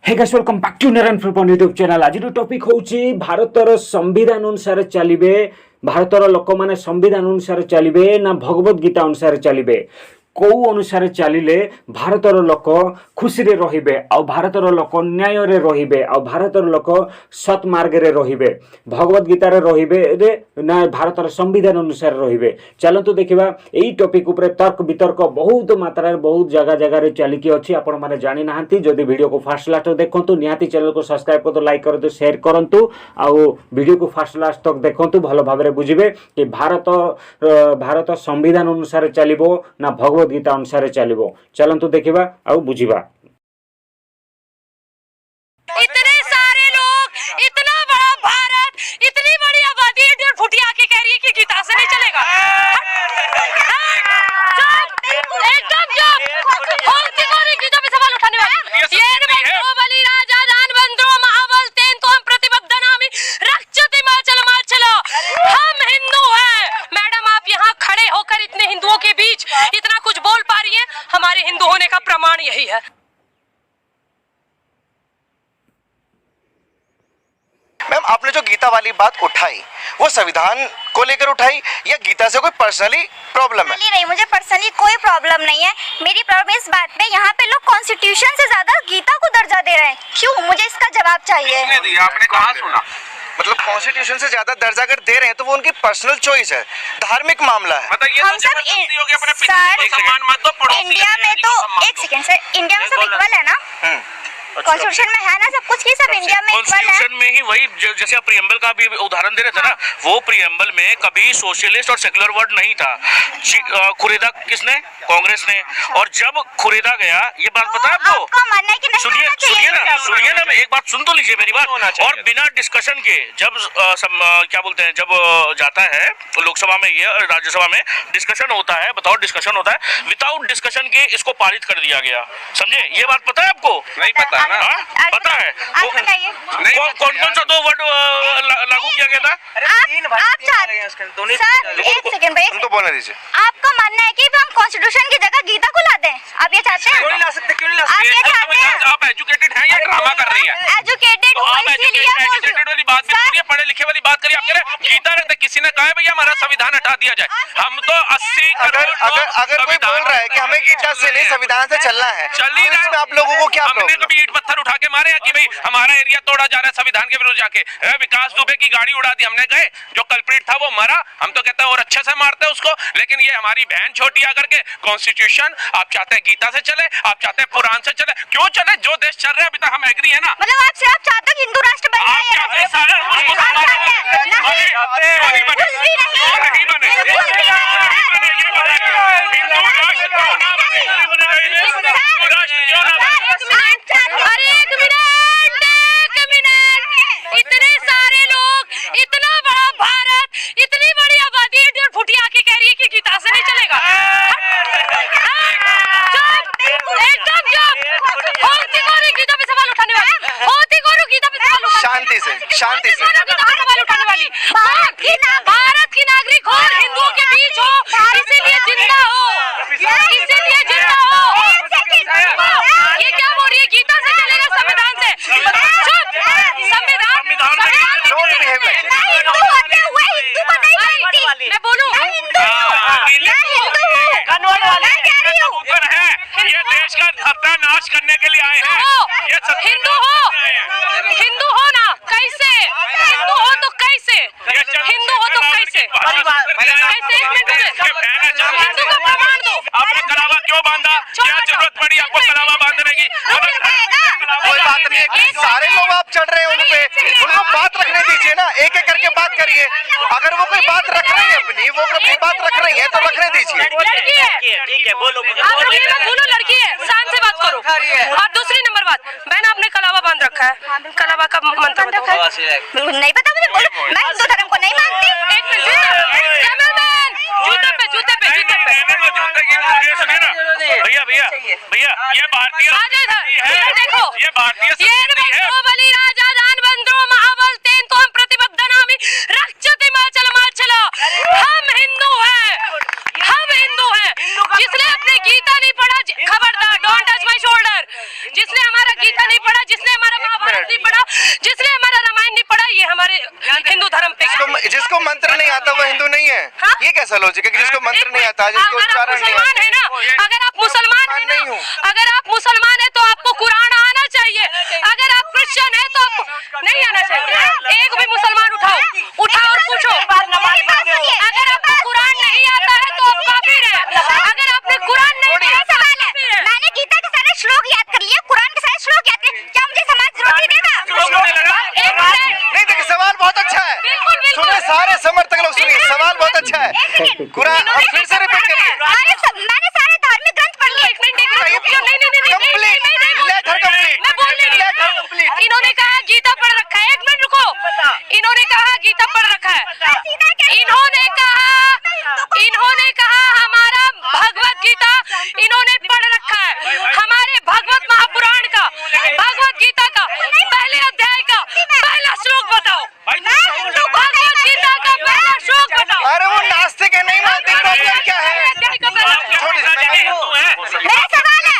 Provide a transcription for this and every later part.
Hey guys welcome back to Narayan फ्रिपन YouTube channel. आज topic होची भारतर संविधान अनुसार चलिबे, भारतर लोक माने संविधान अनुसार चलिबे ना भगवत गीता अनुसार चलिबे। कौ अनुसार चलिले भारतर लोक खुशी रे रहिबे आ भारतर लोक न्याय रे रहिबे आ भारतर लोक सत मार्ग रे रहिबे, भगवत गीता रे रहिबे रे ना भारतर संविधान अनुसार रहिबे। चलंतु देखिबा एई टॉपिक ऊपर तर्क वितर्क बहुत मात्रा रे बहुत जगह जगह रे चलिकी अछि। आपण माने जानि नाहंती जदि वीडियो को फास्ट लास्ट देखंतु निहाती चैनल को सब्सक्राइब करतो, लाइक करतो, शेयर करंतु आ वीडियो को फास्ट लास्ट तक देखंतु, भलो भाबरे बुझिबे कि भारत संविधान अनुसार चलिबो ना भगवत गीता अनुसार चलिबो। चलंतु देखिबा आ बुझिबा। इतने सारे लोग, इतना बड़ा भारत, इतनी बड़ी आबादी, और फुटिया के कह रही है कि गीता से नहीं चलेगा। एकदम गीता पे सवाल उठाने वाली ये बलि राजा दान बंधु महाबल तेन तो हम प्रतिबद्ध नामी रक्षति माचल माचलो। हम हिंदू हैं मैडम, आप यहाँ खड़े होकर इतने हिंदुओं के बीच इतना कुछ बोल पा रही हैं, हमारे हिंदू होने का प्रमाण यही है। मैम, आपने जो गीता वाली बात उठाई वो संविधान को लेकर उठाई या गीता से कोई पर्सनली प्रॉब्लम है? नहीं, मुझे पर्सनली कोई प्रॉब्लम नहीं है। मेरी प्रॉब्लम इस बात पे, यहाँ पे लोग कॉन्स्टिट्यूशन से ज्यादा गीता को दर्जा दे रहे हैं। क्यों? मुझे इसका जवाब चाहिए। आपने कहाँ सुना? मतलब कॉन्स्टिट्यूशन से ज्यादा दर्जा अगर दे रहे हैं तो वो उनकी पर्सनल चॉइस है, धार्मिक मामला है। बताइए, हम सब इंडिया में तो एक सेकंड सर, इंडिया में सब इक्वल है ना? कॉन्स्टिट्यूशन में है ना सब कुछ की, सब इंडिया में इक्वल है। कॉन्स्टिट्यूशन में ही वही जैसे आप प्रियम्बल का भी उदाहरण दे रहे थे ना, वो प्रियम्बल में कभी सोशलिस्ट और सेक्युलर वर्ड नहीं था। खुरेदा किसने? कांग्रेस ने। और जब खुरेदा गया, ये बात पता है आपको? मानना है कि नहीं? सुनिए ना, एक बात सुन तो लीजिए मेरी बात। और बिना डिस्कशन के जब क्या बोलते हैं, जब जाता है लोकसभा में ये राज्यसभा में डिस्कशन होता है, बताओ डिस्कशन होता है, विदाउट डिस्कशन के इसको पारित कर दिया गया। समझे? ये बात पता है आपको? नहीं पता ना? पता है? कौन कौन सा 2 वर्ड लागू किया गया था? एक सेकंड भाई, उनको बोलने दीजिए। आपका मानना है कि हम कॉन्स्टिट्यूशन की जगह गीता को लाते हैं? आप ये चाहते हैं? आप ये चाहते हैं? आप एजुकेटेड हैं या ड्रामा कर रही हैं? एजुकेटेड हो, इसीलिए एजुकेटेड वाली बात भी करिए, पढ़े लिखे वाली बात करिए। आप कह रहे हैं गीता रखते, किसी ने कहा है भैया हमारा संविधान हटा दिया जाए? हम तो 80 अगर कोई बोल रहा है कि हमें गीता से नहीं संविधान से चलना है, चल ही रहा है। आप लोगों को क्या हमने कभी ईंट पत्थर उठा के मारे हैं कि भाई हमारा एरिया तोड़ा जा रहा है संविधान के विरुद्ध जाके? विकास दुबे की गाड़ी उड़ा दी हमने, गए जो कल्प्रिट था वो मरा, हम तो कहते हैं और अच्छे से मारते हैं उसको। लेकिन ये हमारी बहन छोटी आकर के कॉन्स्टिट्यूशन आप चाहते हैं गीता से चले, आप चाहते हैं पुराण से चले। क्यों चले? जो देश चल रहा है अभी तक हम एग्री है ना। मतलब आप चाहते हो हिंदू राष्ट्र बन जाए? इतने सारे लोग, इतना बड़ा भारत, इतनी बड़ी आबादी, और फुटिया के कह रही है कि गीता से नहीं चलेगा। एकदम गीता पे सवाल उठाने वाली, गीता पे सवाल शांति से सवाल उठाने वाली। भारत की नागरिक हो, हिंदुओं के बीच हो, इसीलिए जिंदा हो, इसीलिए जिंदा हो। ये क्या बोल रही है? गीता से चलेगा संविधान से? मैं बोलूं? ये देश का सत्यानाश करने के लिए आए हैं। हिंदू हो ना? कैसे हिंदू हो तो कैसे? हिंदू हो तो कैसे? कैसे? एक मिनट हिंदू का प्रमाण दो। आपने कलावा क्यों बांधा? क्या जरूरत पड़ी आपको कलावा बांधने की? कोई बात नहीं है, सारे लोग आप चढ़ रहे हैं उन पे, उनको बात रखने दीजिए ना, एक एक करके बात करिए। अगर वो कोई बात रख रही है अपनी, वो अपनी बात रख रही है तो रखने दीजिए। लड़की है, ठीक है, बोलो। आप ये मत भूलो, लड़की है, शान से बात करो। और दूसरी नंबर बात, बहन आपने कलावा बांध रखा है, कलावा का मंत्र बताओ। नहीं पता मुझे, बोलो। मैं हिंदू धर्म को नहीं मानती। एक मिनट, जूते पे भैया ये भारतीय देखो, ये भारतीय बलि राजा दान बंधु महाबल तेन तो हम प्रतिबद्ध नामी रक्षति माचल माचल। हम हिंदू हैं, हम हिंदू हैं। जिसने अपने गीता नहीं पढ़ा, खबरदार, डोंट टच माय शोल्डर। जिसने हमारा गीता नहीं पढ़ा, जिसने मिनट। नहीं पढ़ा, जिसने हमारा रामायण नहीं पढ़ा, ये हमारे हिंदू धर्म पे जिसको मंत्र नहीं आता वो हिंदू नहीं है। हाँ? ये कैसा लॉजिक है कि जिसको मंत्र नहीं आता, जिसको उच्चारण नहीं मुसलमान है ना, अगर आप मुसलमान है नहीं ना, हूँ। अगर आप मुसलमान है तो आपको कुरान आना चाहिए, अगर आप क्रिश्चियन है तो आपको नहीं आना चाहिए। एक भी मुसलमान उठाओ और पूछो, अगर आपको कुरान नहीं आता है तो आप काफिर है, अगर आपने कुरान नहीं पढ़ा तो आप काफिर है। मैंने गीता के सारे श्लोक याद कर लिए, कुरान के सारे श्लोक याद कर, क्या मुझे समाज रोटी देगा? एक मिनट, नहीं, देखिए सवाल बहुत अच्छा है। बिल्कुल, बिल्कुल। सुने सारे समर्थक लोग, सुनिए, सवाल बहुत अच्छा है। कुरान आप फिर से रिपीट करिए। मैंने सारे धार्मिक ग्रंथ पढ़ लिए। इन्होंने कहा गीता पढ़ रखा है, एक मिनट रुको, इन्होंने कहा गीता पढ़ रखा है, इन्होंने कहा हमारा भगवत गीता इन्होंने पढ़ रखा है, हमारे भगवत महापुराण का, भगवत गीता का पहले अध्याय का पहला श्लोक बताओ, भगवत गीता का पहला श्लोक बताओ। अरे वो नास्तिक है, नहीं मानते, प्रॉब्लम क्या है? मेरा सवाल है,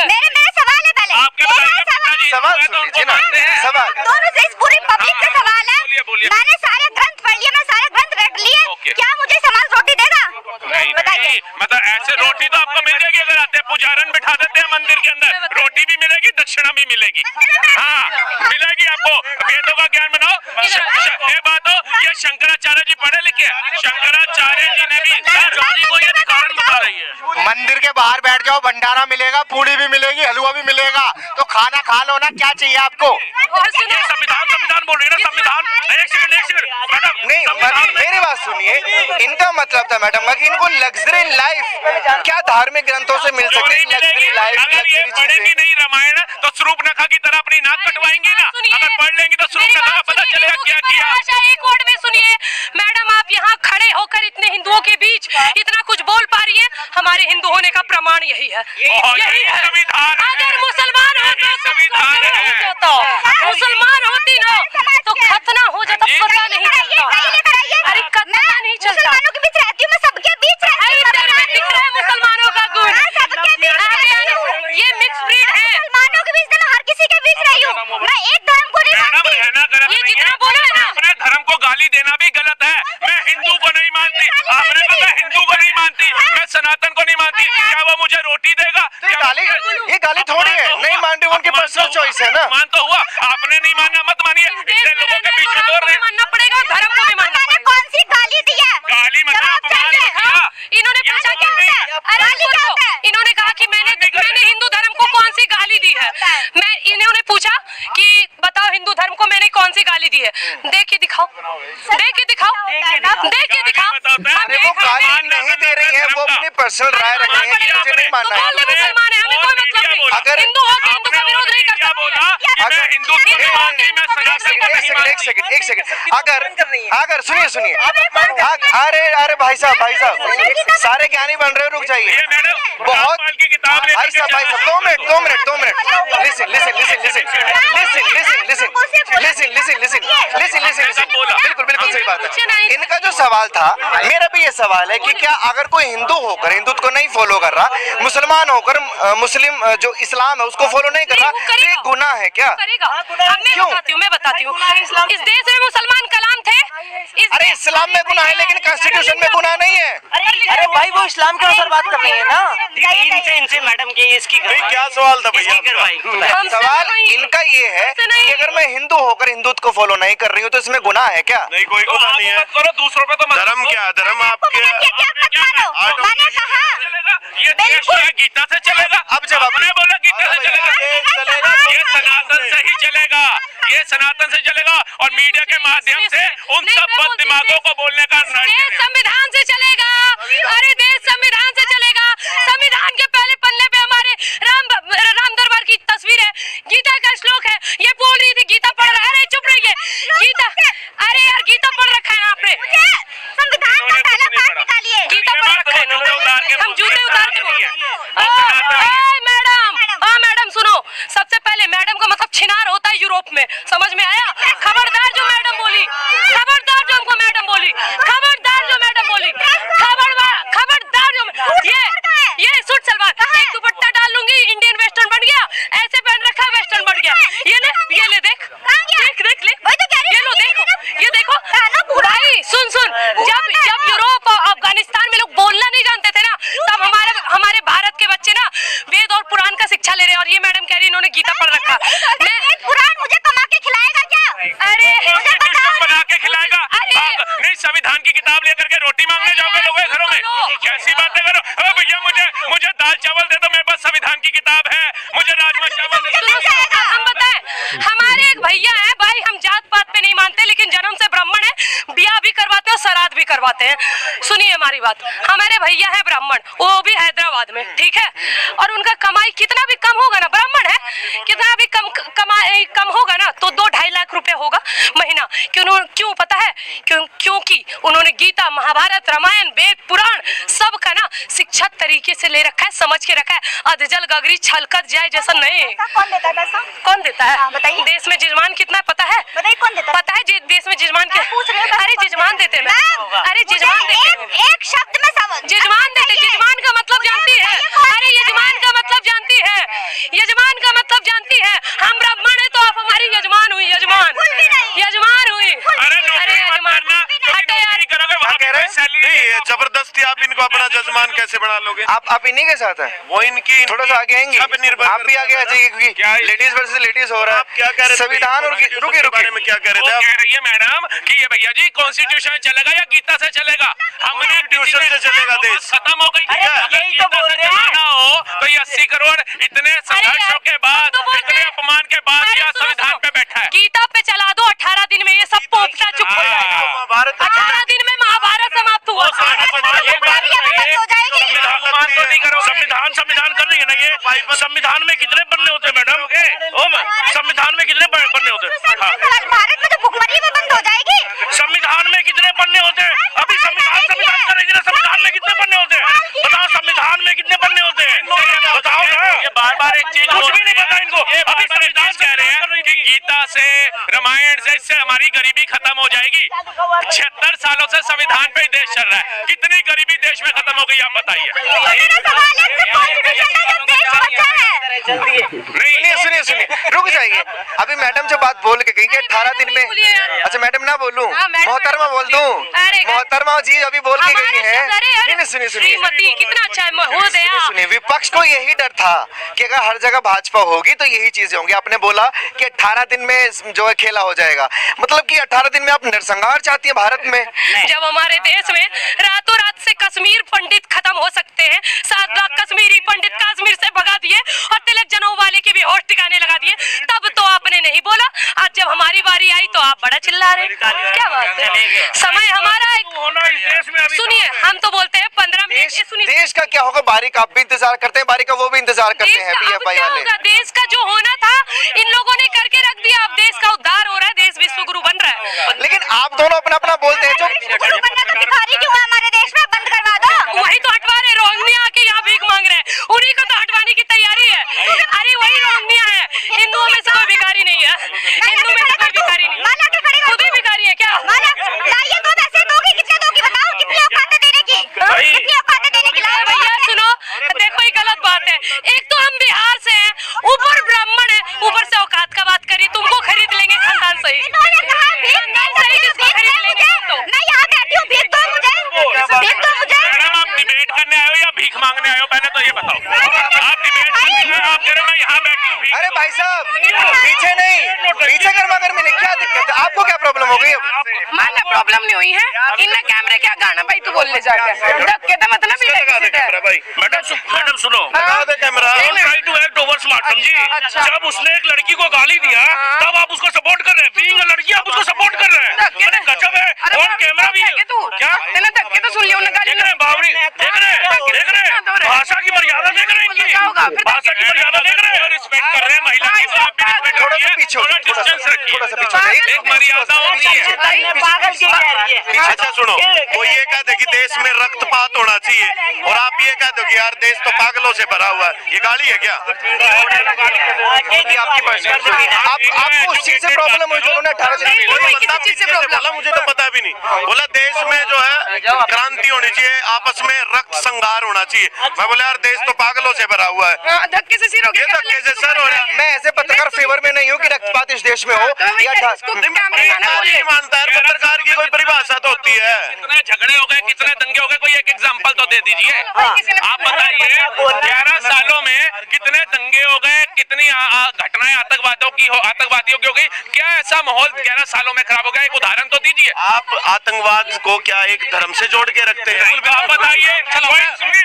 मेरा सवाल है पहले, सवाल सुन लीजिए ना, सवाल दोनों से इस पूरी पब्लिक से सवाल है। बोलिए। मैंने सारे ग्रंथ पढ़ लिए, मैं सारे ग्रंथ रट लिए, क्या मुझे समाज रोटी देगा? नहीं, मतलब ऐसे रोटी तो आपको मिल जाएगी अगर आते हैं, पुजारन बिठा देते हैं मंदिर के अंदर, रोटी भी मिलेगी, दक्षिणा भी मिलेगी। हाँ, मिलेगी आपको, वेदों का ज्ञान बनाओ। ये बात हो, ये शंकराचार्य जी पढ़े लिखे, शंकराचार्य जी ने भी को ये कारण बता रही है। मंदिर के बाहर बैठ जाओ, भंडारा मिलेगा, पूड़ी भी मिलेगी, हलवा भी मिलेगा, तो खाना खा लो ना, क्या चाहिए आपको? ये संविधान बोल रही है ना, संविधान। एक सेकंड मैडम, नहीं, मेरी बात सुनिए, इनका मतलब था मैडम का कि इनको लग्जरी लाइफ क्या धार्मिक ग्रंथों से मिल सकती है? लग्जरी लाइफ, अगर ये पढ़ेंगी नहीं रामायण तो शूर्पणखा की तरह अपनी नाक कटवाएंगी ना, अगर पढ़ लेंगी तो शूर्पणखा का पता चलेगा क्या किया। एक वर्ड में सुनिए मैडम, आप यहाँ खड़े होकर इतने हिंदुओं के बीच इतना कुछ बोल पा रही है, हमारे हिंदू होने का प्रमाण यही है, यही है। संविधान है। अगर मुसलमान होते संविधान है। मुसलमान होती ना तो खतना हो जाता, पता नहीं चलता, अरे खतना नहीं चलता। मुसलमानों के बीच रहती हूँ मैं, सबके बीच रहती हूँ। तेरे में दिख रहा है मुसलमानों का गुण, ये मिक्स ब्रीड है। मुसलमानों के बीच मैं हर किसी के बीच रही हूँ, मैं एक धर्म को नहीं मैडम, मानती। रहना गलत ये नहीं जितना है, बोला है ना, अपने धर्म को गाली देना भी गलत है। मैं हिंदू को नहीं मानती, आपने कहा मैं हिंदू को नहीं मानती, मैं सनातन को नहीं मानती, क्या वो मुझे रोटी देगा? ये गाली थोड़ी है, नहीं मान रही, उनकी पर्सनल चॉइस है ना। मान तो हुआ, आपने नहीं मानना मत मानिए, इतने लोगों के बीच में बोल रहे हैं। मानना पड़ेगा, धर्म को भी मानना मैंने पड़ेगा। कौन सी गाली दी है? गाली मतलब अपमान चाहिए, किया। इन्होंने पूछा क्या होता है? अरे गाली क्या होता है? इन्होंने कहा कि मैंने हिंदू धर्म को कौन सी गाली दी है। मैं इन्होंने पूछा कि बताओ हिंदू धर्म को मैंने कौन सी गाली दी है, देख के दिखाओ, देख के दिखाओ, देख के दिखाओ। अरे वो गाली नहीं दे रही है, वो अपनी पर्सनल राय रख रही है कि मुझे नहीं मानना है। मुसलमान है, हमें कोई मतलब नहीं। अगर हिंदू हो के हिंदू का विरोध नहीं कर बोला सकते। कि मैं हिंदू को नहीं मानती, मैं सनातन को नहीं मानती। एक सेकंड, अगर सुनिए, अरे भाई साहब, सारे ज्ञानी बन रहे हो, रुक जाइए। ये मैडम बहुत रामपाल की किताब लेकर भाई साहब, 2 मिनट, लिसन, बिल्कुल सही बात है। इनका जो सवाल था, मेरा भी ये सवाल है कि क्या अगर कोई हिंदू होकर हिंदुत्व को नहीं फॉलो कर रहा, मुसलमान होकर मुस्लिम जो इस्लाम है उसको फॉलो नहीं कर रहा, तो ये गुनाह है क्या? करेगा। अब मैं बताती हूँ, इस देश में मुसलमान कलाम थे। अरे इस्लाम में गुनाह है लेकिन कॉन्स्टिट्यूशन में गुनाह नहीं है। अरे भाई वो इस्लाम के अनुसार बात कर रही है ना। इनसे मैडम की इसकी क्या सवाल था भैया? सवाल हमसे इनका ये है हमसे नहीं। कि अगर मैं हिंदू होकर हिंदुत्व को फॉलो नहीं कर रही हूँ तो इसमें गुनाह है क्या? नहीं, कोई गुनाह नहीं है। करो दूसरों पे तो मत धर्म क्या, धर्म आपके मैंने कहा ये देश है, गीता से चलेगा। अब जवाब आपने बोला गीता से चलेगा, ये सनातन से ही चलेगा, ये सनातन से चलेगा और मीडिया के माध्यम से उन सब बद दिमागों को बोलने का देश संविधान से चलेगा। अरे देश संविधान से चलेगा। संविधान के पहले पन्ने पे हमारे राम दरबार की तस्वीर है, गीता का श्लोक है। ये बोल रही थी गीता पढ़ रहा है। अरे चुप रहिए, गीता, अरे यार गीता पढ़ रखा है ना आपने? संविधान का पहला पाठ निकालिए। गीता पढ़ रखा है ना? हम जूते उतार के मैडम सुनो, सबसे पहले मैडम का मतलब छिनार होता है यूरोप में, समझ में आया? खबरदार जो मैडम बोली, खबरदार जो हमको मैडम बोली, खबरदार जो मैडम बोली। का शिक्षा ले रहे हैं और ये मैडम कह रही इन्होंने गीता पढ़ रखा। मैं कुरान मुझे कमा के खिलाएगा क्या? अरे मुझे बताओ। बना के खिलाएगा। अरे नहीं, संविधान की किताब लेकर के रोटी मांगने जाओगे लोगों के घरों में? कैसी बातें करो? अरे भैया मुझे दाल चावल दे दो, मेरे पास संविधान की किताब है, मुझे राजमा चावल दे दो। हम बताएं, हमारे एक भैया है भाई, हम जात पात पे नहीं मानते लेकिन जन्म से ब्राह्मण है, ब्याह भी करवाते हैं और श्राद्ध भी करवाते हैं। सुनिए हमारी बात, हमारे भैया है ब्राह्मण, वो भी हैदराबाद में, ठीक है, और उनका कमाई कितना भी कम होगा ना, ब्राह्मण है, कितना भी कमाई कम होगा ना तो 2-2.5 लाख रुपए होगा महीना। क्यों पता है? क्योंकि उन्होंने गीता, महाभारत, रामायण, वेद, पुराण सब का ना शिक्षित तरीके से ले रखा है, समझ के रखा है। अधजल गगरी छलकत जाए जैसा नहीं। कौन देता है पैसा? कौन देता है? हाँ, बताइए। देश में जजमान कितना पता है? बताइए कौन देता है? पता है देश में जजमान क्या? पूछ रही हूँ। अरे जजमान देते हैं मैम, अरे जजमान देते हैं, एक शब्द में समझ। जजमान देते, जजमान का मतलब जानती है? अरे यजमान का मतलब जानती है? यजमान का मतलब जानती है? हम ब्राह्मण है तो आप हमारी यजमान हुई, यजमान यजमान हुई। अरे यजमान हटे यार, करोगे वहाँ कह रहे हैं? सैलरी नहीं, जबरदस्ती आप इनको अपना जजमान कैसे बना लोगे? आप इन्हीं के साथ हैं? वो इनकी थोड़ा सा आगे आएंगे? सब निर्भर आप भी आगे आ जाइए क्योंकि क्या है? लेडीज वर्सेस लेडीज हो रहा आप क्या कह रहे है। थे? संविधान और रुकिए बारे में क्या कह रहे वो थे आप? कह रही है मैडम कि ये भैया जी कॉन्स्टिट्यूशन चलेगा या गीता से चलेगा? हमने कॉन्स्टिट्यूशन से चलेगा देश। खत्म हो गई। अरे अगर यही तो गीता बोल से रहे हैं। चलाना हो तो ये 80 करोड़ इतने संघर्षों के बाद, तो बोलते इतने हैं। अपमान के बाद अरे यह सुनो, संविधान पे बैठा है। गीता पे चला दो 18 दिन में ये सब पोपटा चुप हो जाएगा। महाभारत 18 दिन में महाभारत समाप्त हुआ। अपमान तो नहीं करो। संविधान कर रही है ना ये? संविधान में कितने पन्ने होते हैं मैडम? संविधान में कितने पन्ने होते हैं? भारत में तो भुखमरी में बंद हो जाएगी। संविधान में कितने पन्ने होते हैं? अभी संविधान कर रही है ना, संविधान में कितने पन्ने होते हैं? बताओ, संविधान में कितने पन्ने होते हैं? बताओ ना। ये बार-बार एक चीज कुछ भी नहीं पता इनको। ये अभी बार-बार एक चीज कह रहे हैं कि गीता से, रामायण से, इससे हमारी गरीबी खत्म हो जाएगी। 76 सालों से संविधान पे ही देश चल रहा है, कितनी गरीबी देश में खत्म हो गई आप बताइए। सुनिए रुक जाइए। अभी मैडम जो बात बोल के गई कि 18 दिन में, अच्छा मैडम ना बोलूं, हाँ, मैडम, मोहतरमा बोल दूं? अरे, मोहतरमा जी अभी बोल के गई है। अरे सुनिए श्रीमती कितना अच्छा है महोदया। सुनिए, विपक्ष को यही डर था कि अगर हर जगह भाजपा होगी तो यही चीजें होंगी। आपने बोला कि 18 दिन में जो है खेला हो जाएगा, मतलब कि 18 दिन में आप नरसंहार चाहती है भारत में? जब हमारे देश में रातों रात से कश्मीर पंडित खत्म हो सकते हैं, 7 लाख कश्मीरी पंडित कश्मीर से भगा दिए और तिलक जनेऊ वाले के भी होश ठिकाने लगा दिए, तब तो आपने नहीं बोला। आज जब हमारी बारी आई तो आप बड़ा चिल्ला रहे। क्या बात है? समय हमारा सुनिए, हम तो बोलते हैं 15 मिनट। सुनिए, देश का क्या होगा? बारी का आप भी इंतजार करते हैं, बारी का वो भी इंतजार करते हैं, पीएफआई वाले। देश का जो होना था इन लोगों ने करके रख दिया। अब देश का उद्धार हो रहा है, देश विश्व गुरु बन रहा है। लेकिन आप दोनों अपना अपना बोलते हैं। जो भिखारी क्यों है हमारे देश में? बंद करवा दो। वही तो हटवा रहे, रोहिंग्या आके यहाँ भीख मांग रहे हैं, उन्हीं को तो हटवाने की तैयारी है। अरे वही रोहिंग्या है, हिंदुओं में से कोई भिखारी नहीं है, हिंदू में से कोई भिखारी नहीं, खुद ही भिखारी है क्या? लाइए तो पैसे दोगी, कितने दोगी बताओ? कितनी औकात है देने की? कितनी औकात है देने की? भैया सुनो, देखो ये गलत बात है। एक तो हम बिहार से हैं, ऊपर ब्राह्मण है, ऊपर से औकात का बात करी। तुमको खरीद लेंगे खानदान सही, खानदान सही किसको खरीद लेंगे? तो मैं यहाँ बैठी हूँ, भीख दो मुझे, भीख दो मुझे। मैडम आप डिबेट करने आए हो या भीख मांगने आए हो? पहले तो ये बताओ। आप डिबेट करने आप कह रहे हो मैं यहाँ बैठी हूँ भीख। अरे भाई साहब, पीछे नहीं, पीछे गर्मा गर्मी नहीं, क्या दिक्कत है? आपको क्या प्रॉब्लम हो गई? माना प्रॉब्लम नहीं हुई है, इनने कैमरे क्या गाना भाई तू बोलने जाके धक्के तो मतलब ही भाई मैडम सुनो, camera try to act over smart, समझी? जब उसने एक लड़की को गाली दिया तब आप उसको सपोर्ट कर रहे हैं। बीइंग अ लड़की आप उसको सपोर्ट कर रहे हैं। अरे गजब है। और कैमरा भी है क्या? मैंने धक्के तो सुन लिया उन्होंने गाली। देख रहे हैं बावरी, देख रहे हैं भाषा की मर्यादा, देख रहे हैं इनकी भाषा की मर्यादा, देख रहे हैं। रिस्पेक्ट कर रहे हैं महिला की, तो आप भी रिस्पेक्ट थोड़ा सा करिए, पीछे हो, थोड़ा डिस्टेंस रखिए। थोड़ा सा पीछे हो जाइए। एक मर्यादा होती है। पागल की कह रही है। अच्छा सुनो, वो ये कहते हैं कि देश में रक्तपात होना चाहिए और आप ये कहते हो कि यार देश तो पागलों से भरा हुआ है। ये गाली है क्या? आपकी पर्सनल, आपको उस चीज से प्रॉब्लम हुई जो उन्होंने 18 दिन कोई बंदा पीछे से बोला, मुझे तो पता भी नहीं। बोला देश में जो है क्रांति होनी चाहिए, आपस में रक्त संहार होना चाहिए। मैं बोला यार देश तो पागलों से भरा हुआ है। धक्के से सिर हो ये धक्के से सर मैं ऐसे पत्रकार फेवर में नहीं हूँ कि रक्तपात इस देश में हो या नहीं मानता है पत्रकार की कोई परिभाषा तो होती है। कितने झगड़े हो गए, कितने दंगे हो गए, कोई एक एग्जांपल तो दे दीजिए। आप बताइए 11 सालों में कितने दंगे हो गए, कितनी घटनाएं आतंकवादियों की हो गई, क्या ऐसा माहौल 11 सालों में खराब हो गया? एक उदाहरण तो दीजिए। आप आतंकवाद को क्या एक धर्म से जोड़ के रखते हैं? आप बताइए,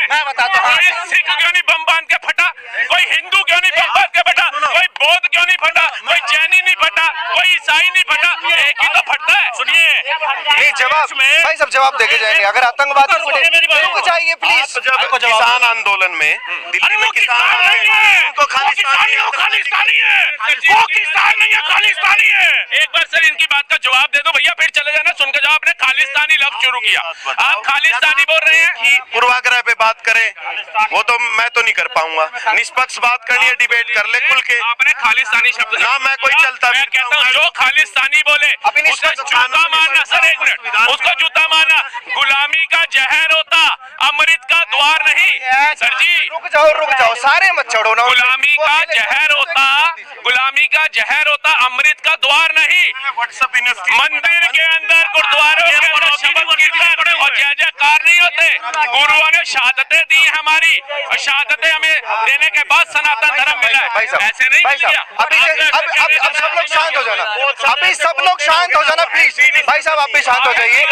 मैं बताता हूँ। कोई सिख क्यों नहीं बम बांध के फटा, कोई हिंदू क्यों नहीं बम बांध के फटा, कोई बौद्ध क्यों नहीं फटा, कोई जैनी नहीं फटा, कोई ईसाई नहीं फटा, एक ही तो फटता है। सुनिए, नहीं जवाब भाई सब जवाब देके जाएंगे। अगर आतंकवाद रुक जाइए प्लीज। जब किसान आंदोलन में दिल्ली में किसान उनको खालिस्तानी है, वो किसान नहीं है, खालिस्तानी है। एक बार सर इनकी बात का जवाब दे दो भैया, फिर चले जाना। सुनकर जाओ, आपने खालिस्तानी लफ्ज शुरू किया, आप खालिस्तानी बोल रहे हैं कि पूर्वाग्रह पे बात करें, वो तो मैं तो नहीं कर पाऊंगा। निष्पक्ष बात करनी है, डिबेट कर ले खुल के। आपने खालिस्तानी शब्द ना मैं कोई चलता मैं कहता हूँ जो खालिस्तानी बोले उसका जूता मारना। सर एक मिनट, उसका जूता मारना। गुलामी का जहर होता, अमृत का द्वार नहीं। सर जी रुक जाओ सारे मत चढ़ो ना। गुलामी का जहर होता, गुलामी का जहर होता, अमृत का द्वार नहीं। मंदिर के अंदर, गुरुद्वारों के अंदर शब्द कीर्तन और जय जयकार नहीं होते। गुरुओं ने शहादतें दी हैं हमारी, और शहादतें हमें देने के बाद सनातन धर्म मिला है। ऐसे नहीं मिल गया। अब सब लोग शांत हो जाना, अभी सब लोग शांत हो जाना प्लीज। भाई साहब आप भी शांत हो जाइए।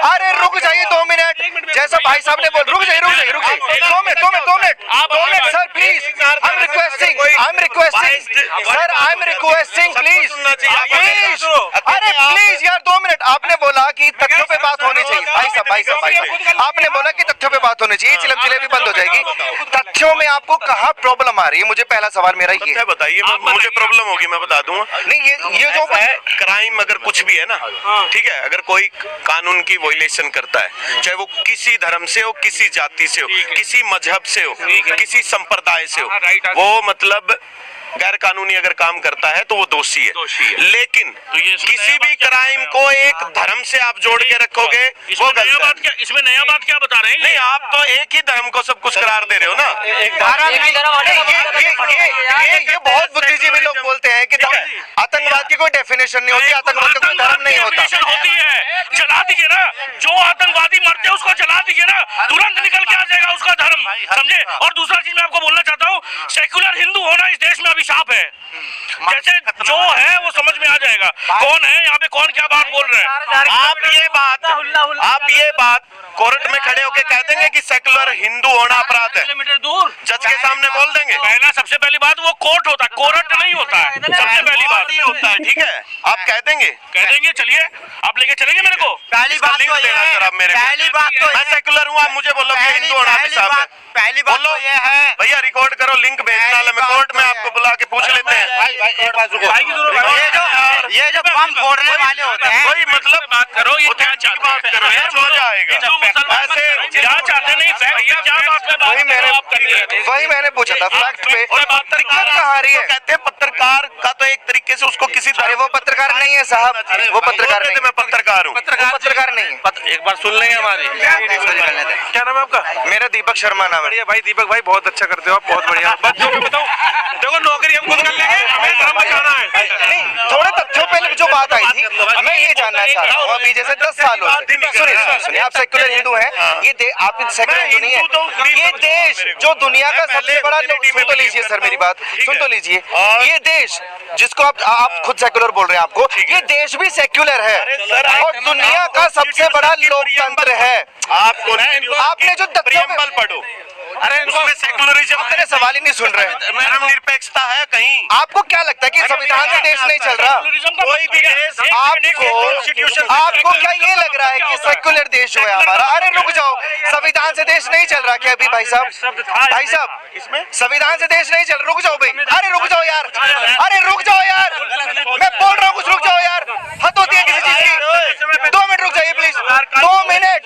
अरे रुक जाइए 2 मिनट, जैसा भाई साहब ने बोल। रुक जाइए 2 minute sir please. I am requesting please. अरे प्लीज यार 2 मिनट। आपने बोला कि तथ्यों पे बात होनी चाहिए। भाई साहब आपने बोला कि तथ्यों पे बात होनी चाहिए, चिलम जिलेबी बंद हो जाएगी। तथ्यों में आपको कहाँ प्रॉब्लम आ रही है? मुझे पहला सवाल मेरा ये बताइए। मुझे प्रॉब्लम होगी मैं बता दूंगा। नहीं ये जो क्राइम अगर कुछ भी है ना, ठीक है, अगर कोई कानून की वायलेशन करता है, चाहे वो किसी धर्म से हो, किसी जाति से हो, किसी मजहब से हो, किसी संप्रदाय से हो, वो मतलब गैर कानूनी अगर काम करता है तो वो दोषी है। लेकिन किसी भी क्राइम को एक धर्म से आप जोड़ के रखोगे वो गलत है। इसमें नया बात क्या बता रहे हैं? नहीं, आप तो एक ही धर्म को सब कुछ करार दे रहे हो ना। ये बहुत बुद्धिजीवी लोग बोलते हैं कि आतंकवाद की कोई डेफिनेशन नहीं होती, आतंकवाद का कोई धर्म नहीं होता। होती है, जला दीजिए ना। जो आतंकवादी मरते हैं उसको जला दीजिए ना, तुरंत निकल के आ जाएगा उसका धर्म, समझे? और दूसरा चीज मैं आपको बोलना चाहता हूँ, सेक्युलर हिंदू होना इस देश में अभिशाप है। जैसे जो है वो समझ में आ जाएगा कौन है यहाँ पे, कौन क्या बात बोल रहे हैं। आप ये बात कोर्ट में खड़े होके कह देंगे कि सेक्युलर हिंदू होना अपराध है, किलोमीटर दूर जज के सामने बोल देंगे। पहला सबसे पहली बात, वो कोर्ट होता है, कोर्ट नहीं होता है। सबसे पहली बात नहीं होता है, ठीक है, आप कह देंगे। चलिए आप लेके चलेंगे मेरे को। पहली बात तो ये है, पहली बात तो मैं सेक्युलर हूँ, आप मुझे बोलो कि हिंदू होना अभिशाप है। पहली बात तो ये है भैया, रिकॉर्ड करो, लिंक भेजना, मैं कोर्ट में आपको बुला के पूछ लेते हैं। एक बात रुको। ये जो बम फोड़ने वाले होते हैं, कोई मतलब बात करो, ये क्या चाहते बात करो यार, मजा आएगा। ऐसे क्या चाहते नहीं, क्या बात पे वही मैंने पूछा था, फैक्ट पे दिक्कत कहाँ आ रही है? कहते हैं पत्रकार का तो एक तरीके से उसको किसी अरे वो पत्रकार नहीं है साहब, वो पत्रकार नहीं। मैं पत्रकार हूँ, पत्रकार नहीं है। एक बार सुन लेंगे हमारी। क्या नाम है आपका? मेरा दीपक शर्मा नाम है। भाई दीपक भाई, बहुत अच्छा करते हो आप, बहुत बढ़िया। बच्चों को बताओ, देखो नौकरी हम खुद कर लेंगे, हमें धर्म बचाना है। नहीं, थोड़े तथ्यों पे जो बात आई थी, मैं ये जानना चाहता हूँ। अभी जैसे 10 सालों से सुनिए, आप सेक्युलर हिंदू हैं, ये आप सेक्युलर हिंदू नहीं है। ये देश जो दुनिया का सबसे बड़ा, सुन तो लीजिए सर मेरी बात, सुन तो लीजिए। ये देश जिसको आप खुद सेक्युलर बोल रहे हैं, आपको ये देश भी सेक्युलर है और दुनिया का सबसे बड़ा लोकतंत्र है। आपने जो प्रियम्बल पढ़ो, अरे उसमें सेक्युलरिज्म, अपने सवाल ही नहीं सुन रहे। धर्मनिरपेक्षता है कहीं? आपको क्या लगता है कि संविधान से देश नहीं चल रहा? कोई भी देश आपको क्या ये लग रहा है कि सेक्युलर देश जो है हमारा? अरे रुक जाओ, संविधान से देश नहीं चल रहा क्या अभी? भाई साहब संविधान से देश नहीं चल, रुक जाओ भाई। अरे रुक जाओ यार, अरे रुक जाओ यार, मैं बोल रहा हूँ कुछ, रुक जाओ यार, हद होती है किसी चीज की। 2 मिनट रुक जाइए प्लीज, 2 मिनट।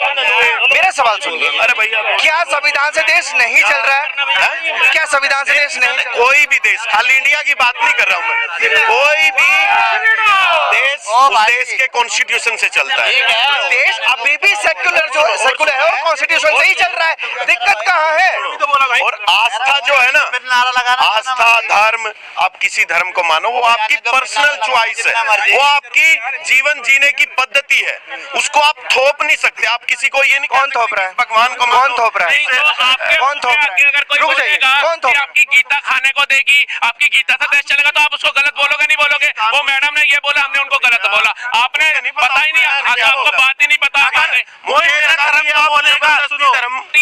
मेरा सवाल सुनिए, अरे भैया, क्या संविधान से देश नहीं चल रहा है? क्या संविधान से देश नहीं चलता? कोई भी देश, खाली इंडिया की बात नहीं कर रहा हूँ मैं, कोई भी देश उस देश के कॉन्स्टिट्यूशन से चलता है। देश अभी भी सेक्युलर है और कॉन्स्टिट्यूशन से ही चल रहा है, दिक्कत कहाँ है? और आस्था जो है ना, आस्था धर्म, आप किसी धर्म को मानो, वो आपकी पर्सनल चॉइस है, वो आपकी जीवन जीने की पद्धति है, उसको आप थोप नहीं सकते। आप किसी को ये नहीं, कौन थोप रहा है? भगवान को कौन थोप रहा है? कौन थोप रहा है? अगर कोई रुक जाइए, बोलेगा कौन थोप? कि आपकी गीता खाने को देगी, आपकी गीता से देश चलेगा, तो आप उसको गलत बोलोगे नहीं बोलोगे? वो मैडम ने ये बोला, हमने उनको गलत बोला, आपने पता ही नहीं, आपको बात ही नहीं पता।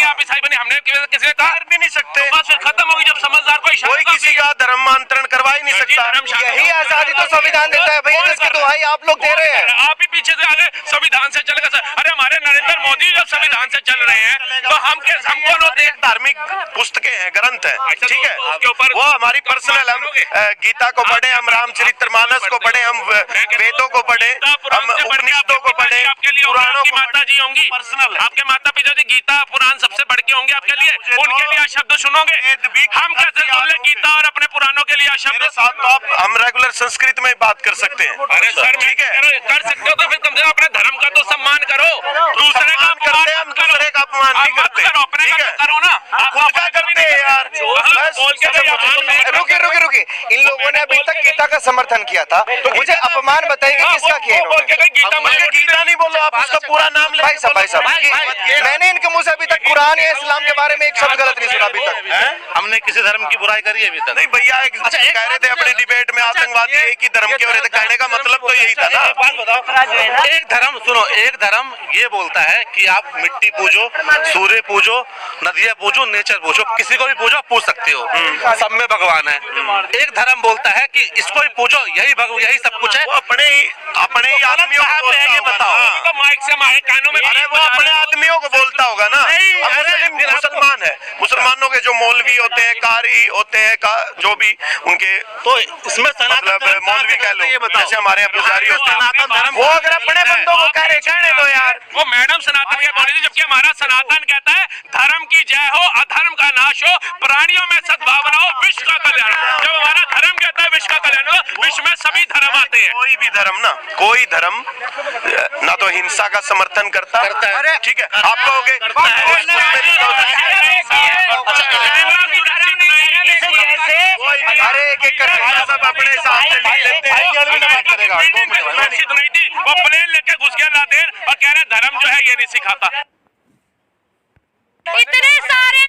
आप ईसाई बने, हमने किसी ने कहा भी नहीं सकते, बस फिर खत्म होगी। जब समझदार कोई किसी का धर्मांतरण करवा ही नहीं सकता। यही आजादी तो संविधान देता है भैया, जिसकी दुहाई आप लोग दे रहे हैं। आप ही पीछे से आगे संविधान से चलेगा सर। अरे हमारे नरेंद्र मोदी जब संविधान से चल रहे हैं तो हम कौन होते हैं? धार्मिक पुस्तकें हैं, ग्रंथ हैं, ठीक है, उसके ऊपर वो हमारी पर्सनल, हम गीता को पढ़े, हम रामचरितमानस को पढ़े, हम वेदों को पढ़े, हम उपनिषदों को पढ़े, पुराणों को माता जी होंगी पर्सनल, आपके माता पिता जी गीता पुराण सबसे बढ़ के होंगे आपके लिए, उनके लिए शब्द सुनोगे? हम कैसे सुन ले गीता और अपने पुराणों के लिए शब्द? साथ तो आप, हम रेगुलर संस्कृत में बात कर सकते हैं। अरे सर ठीक है, कर सकते हो तो फिर कम से कम अपने धर्म का तो सम्मान करो, दूसरे का करते हैं हम, दूसरे का अपमान नहीं करते, ठीक है, करो ना, खुद का करते हैं यार। रुकिए, इन लोगों ने अभी तक गीता का समर्थन किया था, मुझे अपमान बताइए किसका किया इन्होंने? गीता नहीं बोलो, आप उसका पूरा नाम ले। भाई साहब, मैंने इनके मुंह से अभी तक कुरान या इस्लाम के बारे में एक शब्द गलत नहीं सुना अभी तक। हमने किसी धर्म की बुराई करी है अभी तक? नहीं भैया, कह रहे थे अपने डिबेट में आतंकवादी एक ही धर्म के हो रहे थे, कहने का मतलब तो यही था ना। एक धर्म सुनो, एक धर्म ये बोलता है कि आप मिट्टी पूजो, सूर्य पूजो, नदियाँ पूजो, नेचर पूजो, किसी को भी पूजो, पूछ सकते हो, सब में भगवान है। एक धर्म बोलता है कि इसको ही पूजो, यही सब कुछ है। अपने ही आदमियों को बोलता ये बताओ, माइक से हमारे कानों में, अरे वो अपने आदमियों को बोलता होगा ना। मुसलमान है, मुसलमानों के जो मौलवी होते हैं, कारी होते हैं, जो भी उनके, तो इसमें मतलब मौलवी कह लो, जैसे हमारे यहाँ पुजारी होते हैं, वो अगर अपने बंदों को कहने दो यार। वो मैडम सनातन के बोली थी, जबकि हमारा सनातन कहता है धर्म की जय हो, अधर्म का नाश हो, प्राणियों में सद्भावना हो, विश्व का कल्याण। जब हमारा धर्म कहता है विश्व का कल्याण हो, विश्व में सभी धर्म आते हैं। कोई भी धर्म ना, कोई धर्म ना तो हिंसा का समर्थन करता है, ठीक है, आप कहोगे अरे एक सब अपने हिसाब से लिख लेते हैं। नहीं थी, वो प्लेन लेके घुस गया लादेन और कह रहे धर्म जो है ये नहीं सिखाता। इतने सारे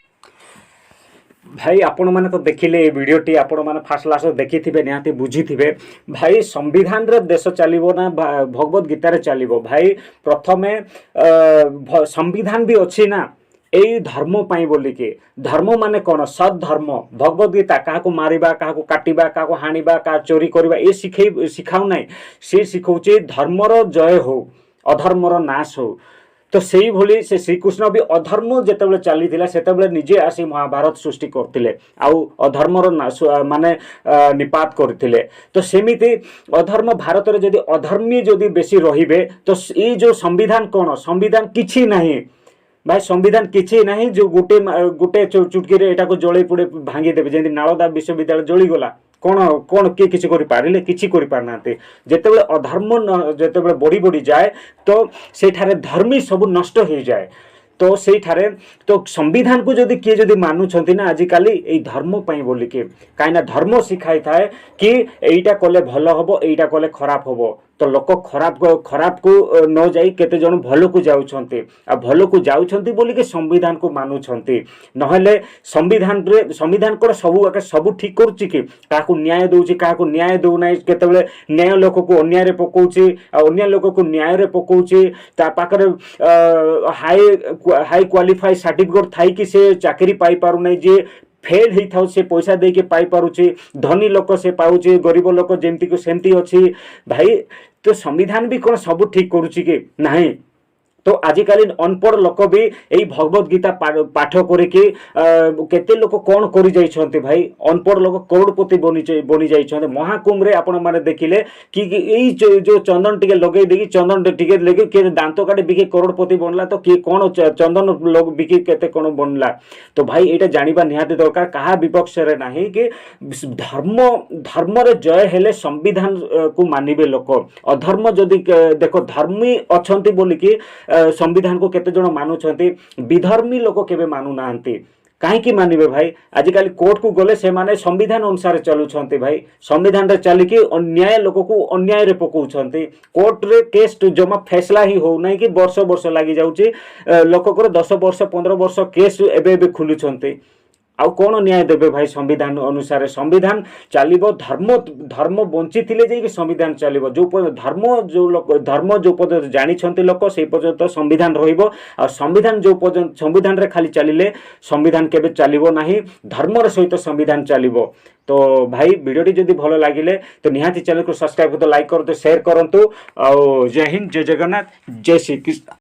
भाई आपण मैंने तो देखिले ये वीडियोटी, आपण मैंने फास्ट लास्ट देखी निहाती बुझी भाई संविधान रे देश चलिबो ना भगवत गीतार चलिबो। भाई प्रथमे संविधान भी अच्छी ना यही धर्म पाई बोली के, धर्म माने कौन? सद धर्म। भगवत गीता क्या मारिबा, क्या काटिबा, क्या हाणिबा, क्या चोरी करबा ये शिखाऊ ना, सी शिखाऊे धर्मर जय हो, अधर्मर नाश हो। तो सेही भली से श्रीकृष्ण भी अधर्म जेतेबेले चली सेतेबेले निजे आसी महाभारत सृष्टि करथिले, आउ अधर्मर माने निपात करथिले। तो सेमिति अधर्म भारत रे जदि अधर्मी जदि बेसी रहिबे तो ये जो संविधान कौन? संविधान किछि नहीं भाई, संविधान किछि नहीं जो गोटे चुटकी रे एटा को जळै पुडे भांगी देबे। जेंति नालंदा विश्वविद्यालय जळी गला, कौन किए किसी करें किसी करना जितेबाला अधर्म जितेबाला बढ़ी जाए तो सेठारे धर्मी सब नष्ट हो जाए। तो सेठारे तो संविधान को जदि किए जदि मानुछंती ना आजिकाली ए धर्म पई बोली के, काईना धर्म शिखाई थाए कि एईटा कले भल हबो, एईटा कले खराब हबो। तो लोक खराब को न जाई केते जन भल को जाउछंती, आ भल को जाउछंती बोली के संविधान को मानुछंती। नहले संविधान को सब ठीक करूची कि काको न्याय दउची, काको न्याय दउ नै, केतेबेले न्याय लोक को अन्याय रे पकोउची, आ अन्य लोक को न्याय रे पकोउची। ता पाखरे हाई क्वालिफाई सर्टिफिकेट थाई कि से चाकरी पाई पारु नै, जे फेल ही था से पैसा दे के पाई पारुची, धनी लोक से पाउची, गरीब लोक जेमती को सेमती अछि। भाई तो संविधान भी कौन सब ठीक करुची कि नहीं? तो आजिकाली अनपढ़ लोक भी यही भगवत गीता पाठ करिकी केते लोक कौन करी जाइछन्ते भाई अनपढ़ लोक करोड़पति बनी जाइछन्ते महाकुंभ रे आपण माने देखिले कि यही जो चंदन टिके लगे देकी चंदन टिके लगे के दांत काटे बिके करोड़पति बनला तो कि कौन चंदन लोग बिकी केते कौन बनला तो भाई एटा जानिबा निहाती दरकार कहा विपक्ष रे नाही कि धर्म रे जय हेले संविधान को मानिबे लोक अधर्म जदि देखो धर्मी अछंती बोली कि संविधान को केते जण मानुछंती विधर्मी लोक केबे मानु नाहंती कहीं मानिबे भाई आजिकल कोर्ट को गले से माने संविधान अनुसार चलुछंती भाई संविधान रे चलिकी अन्याय लोक को अन्याय रे पकाउछंती कोर्ट रे केस जमा फैसला ही हो नहीं कि वर्ष वर्ष लागि जाउची लोक को 10 वर्ष 15 वर्ष केस एबे खुलुछंती आउ कौन न्याय देवे भाई संविधान अनुसार संविधान चलो धर्म बंची थिले जे संविधान चलो जो धर्म जो पर्यंत जानी लोक से पर्यंत संविधान रहिबो आ संविधान जो पर्यंत संविधान रे खाली चलिले संविधान केबे चलिबो नाही धर्म सहित संविधान चलिबो तो भाई वीडियोटी जदि भल लगिले तो निहाती चैनल को सब्सक्राइब करते लाइक करते शेयर करंतु आ जय हिंद जय जगन्नाथ जय श्री कृष्ण।